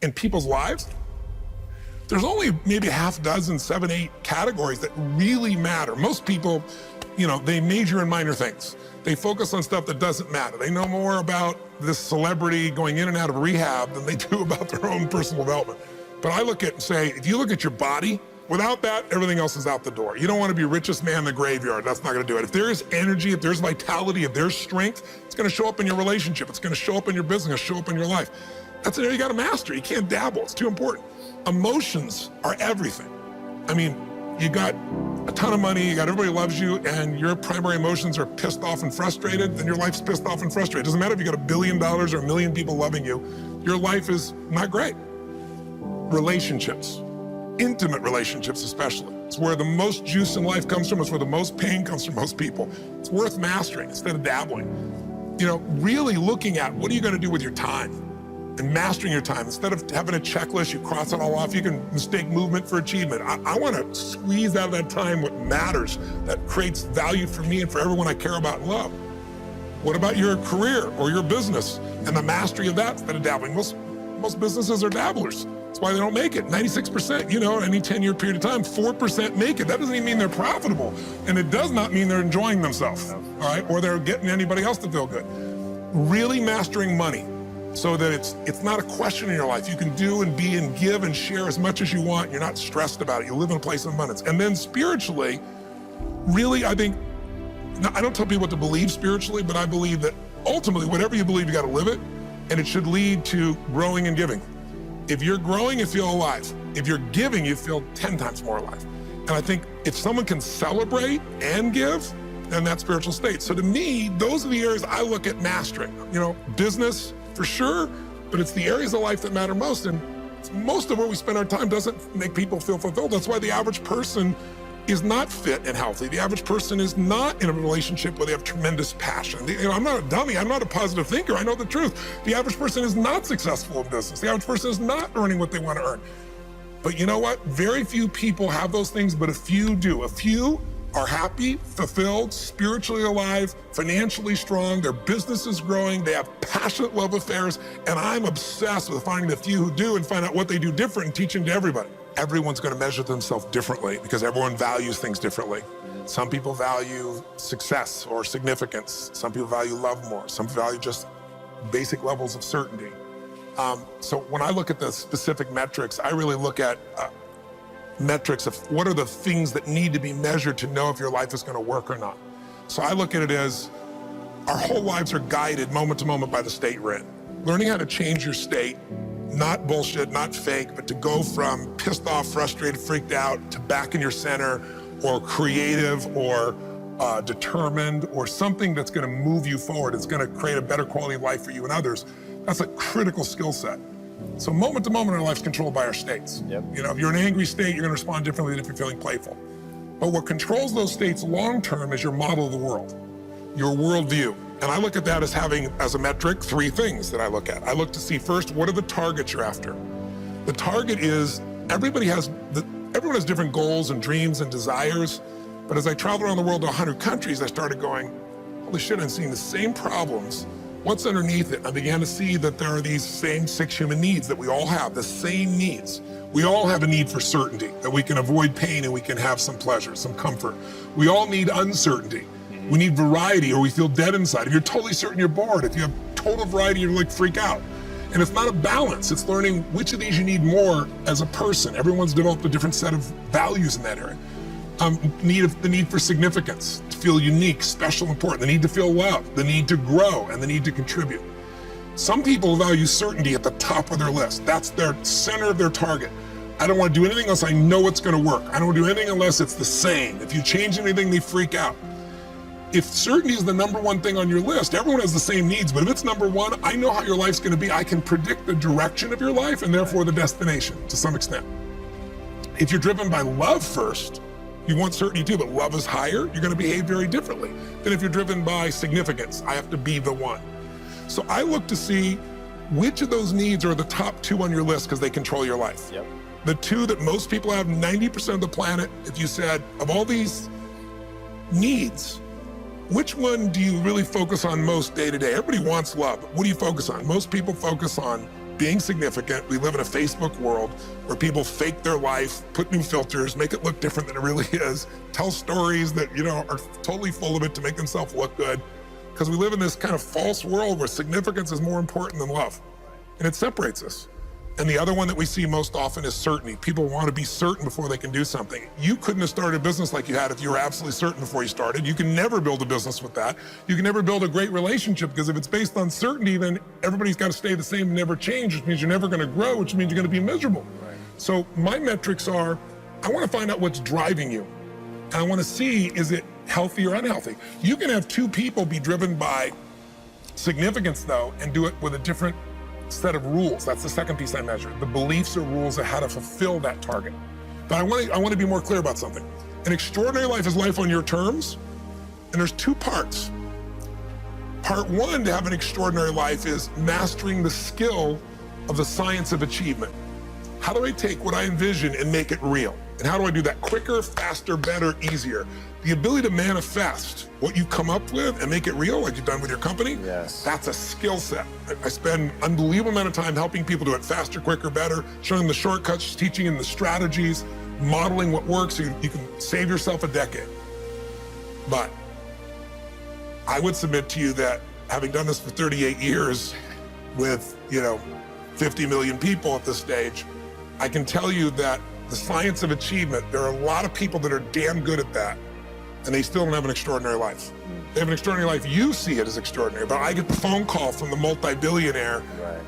in people's lives, there's only maybe a half dozen, 7, 8 categories that really matter. Most people, they major in minor things. They focus on stuff that doesn't matter. They know more about this celebrity going in and out of rehab than they do about their own personal development. But I look at and say, if you look at your body, without that, everything else is out the door. You don't want to be richest man in the graveyard. That's not going to do it. If there is energy, if there's vitality, if there's strength, it's going to show up in your relationship. It's going to show up in your business, it's going to show up in your life. That's an area you got to master. You can't dabble. It's too important. Emotions are everything. I mean, you got a ton of money, you got everybody loves you, and your primary emotions are pissed off and frustrated, then your life's pissed off and frustrated. It doesn't matter if you got $1 billion or 1 million people loving you, your life is not great. Relationships, intimate relationships especially. It's where the most juice in life comes from. It's where the most pain comes from most people. It's worth mastering instead of dabbling. Really looking at what are you going to do with your time and mastering your time. Instead of having a checklist, you cross it all off. You can mistake movement for achievement. I want to squeeze out of that time what matters, that creates value for me and for everyone I care about and love. What about your career or your business and the mastery of that instead of dabbling? Most businesses are dabblers. That's why they don't make it. 96%, any 10-year period of time, 4% make it. That doesn't even mean they're profitable. And it does not mean they're enjoying themselves, all right? Or they're getting anybody else to feel good. Really mastering money so that it's not a question in your life. You can do and be and give and share as much as you want. You're not stressed about it. You live in a place of abundance. And then spiritually, really, I think, I don't tell people what to believe spiritually, but I believe that ultimately, whatever you believe, you got to live it. And it should lead to growing and giving. If you're growing, you feel alive. If you're giving, you feel 10 times more alive. And I think if someone can celebrate and give, then that's spiritual state. So to me, those are the areas I look at mastering. Business, for sure, but it's the areas of life that matter most. And most of where we spend our time doesn't make people feel fulfilled. That's why the average person is not fit and healthy. The average person is not in a relationship where they have tremendous passion. I'm not a dummy. I'm not a positive thinker. I know the truth. The average person is not successful in business. The average person is not earning what they want to earn. But you know what? Very few people have those things, but a few do. A few are happy, fulfilled, spiritually alive, financially strong, their business is growing, they have passionate love affairs, and I'm obsessed with finding the few who do and find out what they do different and teaching to everybody. Everyone's going to measure themselves differently because everyone values things differently. Some people value success or significance. Some people value love more. Some value just basic levels of certainty. So when I look at the specific metrics, I really look at metrics of what are the things that need to be measured to know if your life is going to work or not. So I look at it as our whole lives are guided moment to moment by the state we're in. Learning how to change your state, not bullshit, not fake, but to go from pissed off, frustrated, freaked out to back in your center or creative or determined or something that's going to move you forward. It's going to create a better quality of life for you and others. That's a critical skill set. So moment to moment, our life's controlled by our states. Yep. If you're in an angry state, you're going to respond differently than if you're feeling playful. But what controls those states long term is your model of the world, your worldview. And I look at that as having, as a metric, 3 things that I look at. I look to see first, what are the targets you're after? The target is, everyone has different goals and dreams and desires. But as I traveled around the world to 100 countries, I started going, holy shit, I'm seeing the same problems. What's underneath it? I began to see that there are these same 6 human needs that we all have, the same needs. We all have a need for certainty, that we can avoid pain and we can have some pleasure, some comfort. We all need uncertainty. We need variety or we feel dead inside. If you're totally certain, you're bored. If you have total variety, you're like freak out. And it's not a balance. It's learning which of these you need more as a person. Everyone's developed a different set of values in that area. The need for significance, to feel unique, special, important, the need to feel loved, the need to grow, and the need to contribute. Some people value certainty at the top of their list. That's their center of their target. I don't want to do anything unless I know it's going to work. I don't want to do anything unless it's the same. If you change anything, they freak out. If certainty is the #1 thing on your list, everyone has the same needs, but if it's #1, I know how your life's going to be. I can predict the direction of your life and therefore the destination to some extent. If you're driven by love first, you want certainty too, but love is higher, you're going to behave very differently than if you're driven by significance. I have to be the one. So I look to see which of those needs are the top 2 on your list because they control your life. Yep. The 2 that most people have, 90% of the planet, if you said, of all these needs, which one do you really focus on most day to day? Everybody wants love. What do you focus on? Most people focus on being significant. We live in a Facebook world where people fake their life, put new filters, make it look different than it really is, tell stories that, are totally full of it to make themselves look good. Because we live in this kind of false world where significance is more important than love. And it separates us. And the other one that we see most often is certainty. People want to be certain before they can do something. You couldn't have started a business like you had if you were absolutely certain before you started. You can never build a business with that. You can never build a great relationship, because if it's based on certainty, then everybody's got to stay the same and never change, which means you're never going to grow, which means you're going to be miserable. Right. So my metrics are, I want to find out what's driving you. And I want to see, is it healthy or unhealthy? You can have two people be driven by significance, though, and do it with a different set of rules. That's the second piece I measure. The beliefs or rules of how to fulfill that target. But I want to be more clear about something. An extraordinary life is life on your terms, and there's two parts. Part one to have an extraordinary life is mastering the skill of the science of achievement. How do I take what I envision and make it real? And how do I do that quicker, faster, better, easier? The ability to manifest what you come up with and make it real, like you've done with your company, yes, that's a skill set. I spend an unbelievable amount of time helping people do it faster, quicker, better, showing them the shortcuts, teaching them the strategies, modeling what works so you can save yourself a decade. But I would submit to you that having done this for 38 years with, 50 million people at this stage, I can tell you that the science of achievement, there are a lot of people that are damn good at that, and they still don't have an extraordinary life. They have an extraordinary life. You see it as extraordinary, but I get the phone call from the multi-billionaire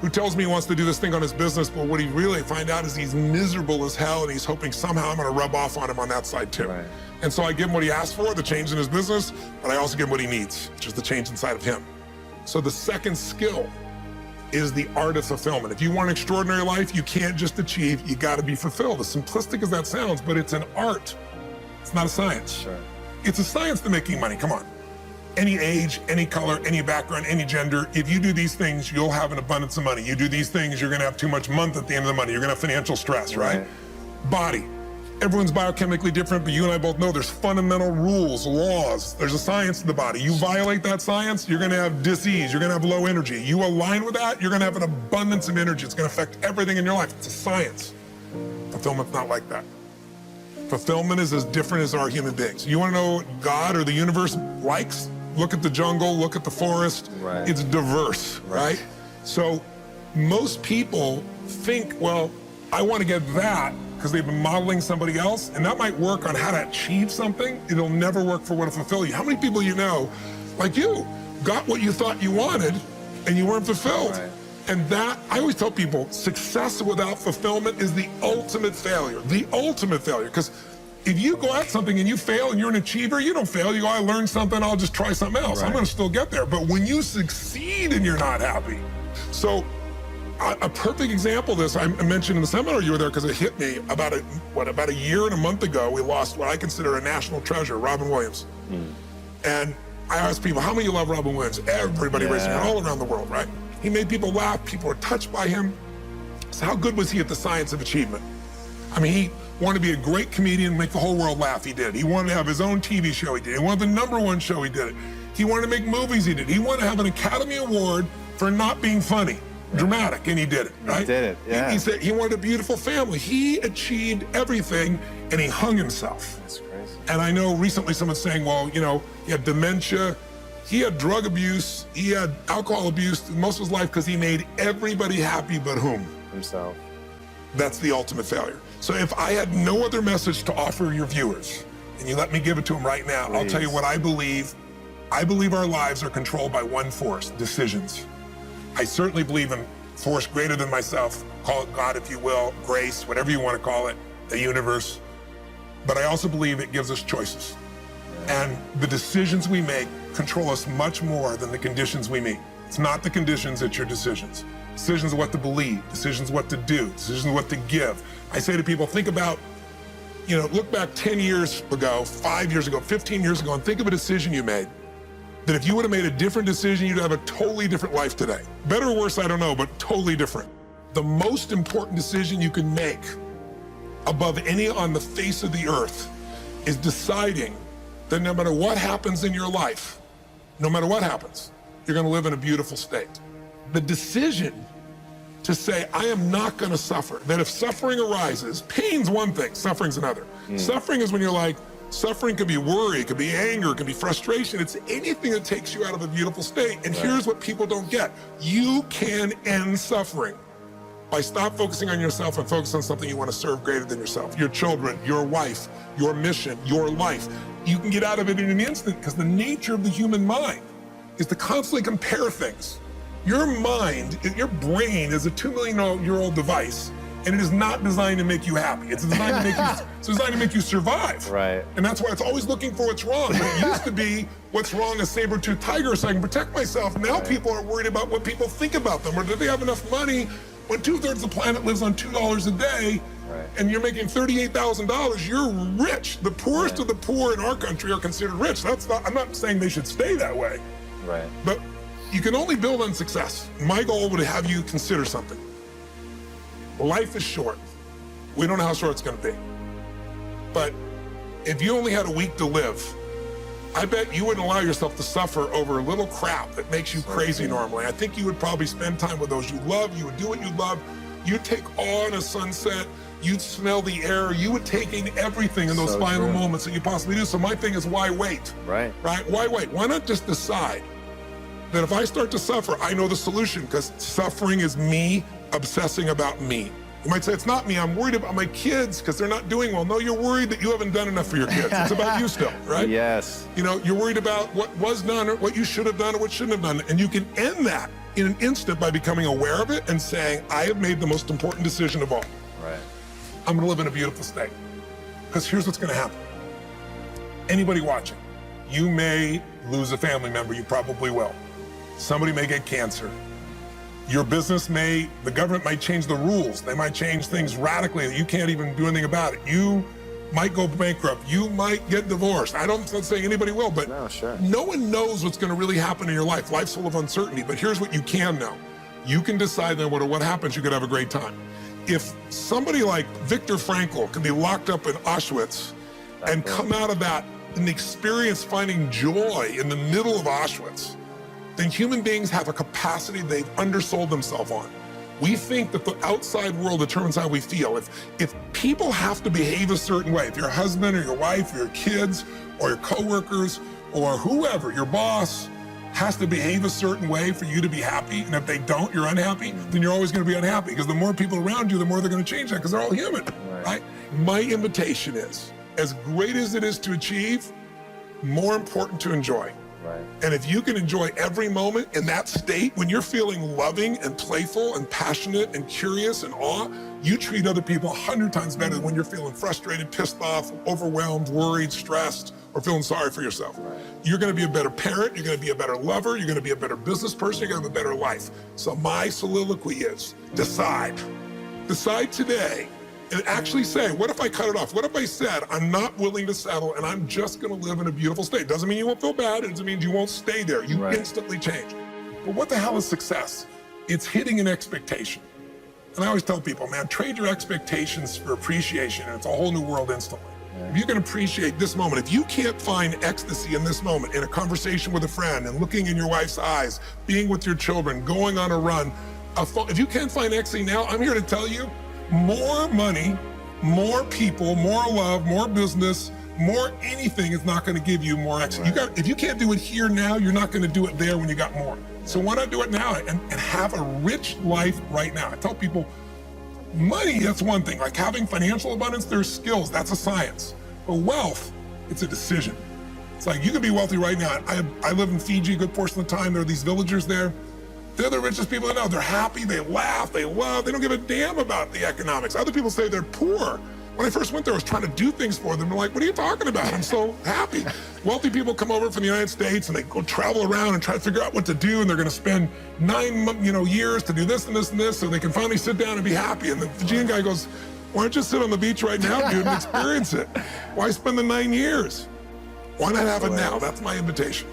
who tells me he wants to do this thing on his business, but what he really find out is he's miserable as hell, and he's hoping somehow I'm gonna rub off on him on that side too. Right. And so I give him what he asked for, the change in his business, but I also give him what he needs, which is the change inside of him. So the second skill is the art of fulfillment. If you want an extraordinary life, you can't just achieve, you gotta be fulfilled. As simplistic as that sounds, but it's an art. It's not a science. Sure. It's a science to making money, come on. Any age, any color, any background, any gender, if you do these things, you'll have an abundance of money. You do these things, you're gonna have too much month at the end of the money. You're gonna have financial stress, right? Body. Everyone's biochemically different, but you and I both know there's fundamental rules, laws. There's a science to the body. You violate that science, you're gonna have disease, you're gonna have low energy. You align with that, you're gonna have an abundance of energy. It's gonna affect everything in your life. It's a science. Fulfillment's not like that. Fulfillment is as different as our human beings. You wanna know what God or the universe likes? Look at the jungle, look at the forest. Right. It's diverse, right? So most people think, well, I wanna get that, because they've been modeling somebody else, and that might work on how to achieve something. It'll never work for what to fulfill you. How many people you know, like you, got what you thought you wanted and you weren't fulfilled? Right. And that, I always tell people, success without fulfillment is the ultimate failure. The ultimate failure, because if you go at something and you fail and you're an achiever, you don't fail. You go, I learned something, I'll just try something else. Right. I'm gonna still get there. But when you succeed and you're not happy, so a perfect example of this, I mentioned in the seminar you were there because it hit me about a year and a month ago, we lost what I consider a national treasure, Robin Williams. And I asked people, how many of you love Robin Williams? Everybody raising their hand all around the world, right? He made people laugh, people were touched by him. So how good was he at the science of achievement? I mean, he wanted to be a great comedian, make the whole world laugh, he did. He wanted to have his own TV show, he did. He wanted the #1 show, he did it. He wanted to make movies, he did. He wanted to have an Academy Award for not being funny. Dramatic, and he did it, right? He did it, yeah. He said he wanted a beautiful family. He achieved everything, and he hung himself. That's crazy. And I know recently someone's saying, well, he had dementia, he had drug abuse, he had alcohol abuse most of his life because he made everybody happy but whom? Himself. That's the ultimate failure. So if I had no other message to offer your viewers, and you let me give it to them right now, I'll tell you what I believe. I believe our lives are controlled by one force, decisions. I certainly believe in force greater than myself, call it God if you will, grace, whatever you want to call it, the universe. But I also believe it gives us choices. And the decisions we make control us much more than the conditions we meet. It's not the conditions, it's your decisions. Decisions of what to believe, decisions what to do, decisions what to give. I say to people, think about, look back 10 years ago, 5 years ago, 15 years ago, and think of a decision you made. That if you would have made a different decision, you'd have a totally different life today. Better or worse, I don't know, but totally different. The most important decision you can make above any on the face of the earth is deciding that no matter what happens in your life, no matter what happens, you're gonna live in a beautiful state. The decision to say, I am not going to suffer. That if suffering arises, pain's one thing, suffering's another. Suffering is when you're like, suffering could be worry, it could be anger, it could be frustration. It's anything that takes you out of a beautiful state. And here's what people don't get. You can end suffering by stop focusing on yourself and focus on something you want to serve greater than yourself. Your children, your wife, your mission, your life. You can get out of it in an instant because the nature of the human mind is to constantly compare things. Your mind, your brain is a 2 million year old device, and it is not designed to make you happy. It's designed to make you survive. Right. And that's why it's always looking for what's wrong. But it used to be what's wrong, a saber-toothed tiger, so I can protect myself. Now people are worried about what people think about them, or do they have enough money when 2/3 of the planet lives on $2 a day, and you're making $38,000, you're rich. The poorest of the poor in our country are considered rich. I'm not saying they should stay that way. Right. But you can only build on success. My goal would have you consider something. Life is short. We don't know how short it's gonna be. But if you only had a week to live, I bet you wouldn't allow yourself to suffer over a little crap that makes you crazy normally. I think you would probably spend time with those you love, you would do what you love, you'd take awe in a sunset, you'd smell the air, you would take in everything in those final moments that you possibly do. So my thing is, why wait? Right. Why wait? Why not just decide that if I start to suffer, I know the solution, because suffering is me obsessing about me. You might say, it's not me, I'm worried about my kids because they're not doing well. No, you're worried that you haven't done enough for your kids. It's about you still, right? Yes. You know, you're worried about what was done or what you should have done or what shouldn't have done. And you can end that in an instant by becoming aware of it and saying, I have made the most important decision of all. Right. I'm gonna live in a beautiful state. Because here's what's gonna happen. Anybody watching, you may lose a family member, you probably will. Somebody may get cancer. Your business the government might change the rules. They might change things radically that you can't even do anything about it. You might go bankrupt. You might get divorced. I'm not saying anybody will, but no one knows what's gonna really happen in your life. Life's full of uncertainty, but here's what you can know. You can decide that no matter what happens, you could have a great time. If somebody like Viktor Frankl can be locked up in Auschwitz and come out of that and experience finding joy in the middle of Auschwitz, then human beings have a capacity they've undersold themselves on. We think that the outside world determines how we feel. If people have to behave a certain way, if your husband or your wife or your kids or your coworkers or whoever, your boss, has to behave a certain way for you to be happy, and if they don't, you're unhappy, then you're always gonna be unhappy, because the more people around you, the more they're gonna change that, because they're all human, right? My invitation is, as great as it is to achieve, more important to enjoy. Right. And if you can enjoy every moment in that state, when you're feeling loving and playful and passionate and curious and awe, you treat other people 100 times better than when you're feeling frustrated, pissed off, overwhelmed, worried, stressed, or feeling sorry for yourself. Right. You're gonna be a better parent, you're gonna be a better lover, you're gonna be a better business person, you're gonna have a better life. So my soliloquy is, decide. Decide today and actually say, what if I cut it off? What if I said, I'm not willing to settle and I'm just gonna live in a beautiful state? Doesn't mean you won't feel bad, it doesn't mean you won't stay there. You instantly change. But what the hell is success? It's hitting an expectation. And I always tell people, man, trade your expectations for appreciation, and it's a whole new world instantly. If you can appreciate this moment, if you can't find ecstasy in this moment, in a conversation with a friend and looking in your wife's eyes, being with your children, going on a run, if you can't find ecstasy now, I'm here to tell you, more money, more people, more love, more business, more anything is not gonna give you more ecstasy. If you can't do it here now, you're not gonna do it there when you got more. So why not do it now and have a rich life right now? I tell people, money, that's one thing. Like having financial abundance, there's skills, that's a science. But wealth, it's a decision. It's like you can be wealthy right now. I live in Fiji a good portion of the time. There are these villagers there. They're the richest people I know. They're happy, they laugh, they love, they don't give a damn about the economics. Other people say they're poor. When I first went there, I was trying to do things for them. They're like, what are you talking about? I'm so happy. Wealthy people come over from the United States and they go travel around and try to figure out what to do, and they're gonna spend 9 years to do this and this and this so they can finally sit down and be happy. And the Fijian guy goes, why don't you sit on the beach right now, dude, and experience it? Why spend the 9 years? Why not have it now? That's my invitation.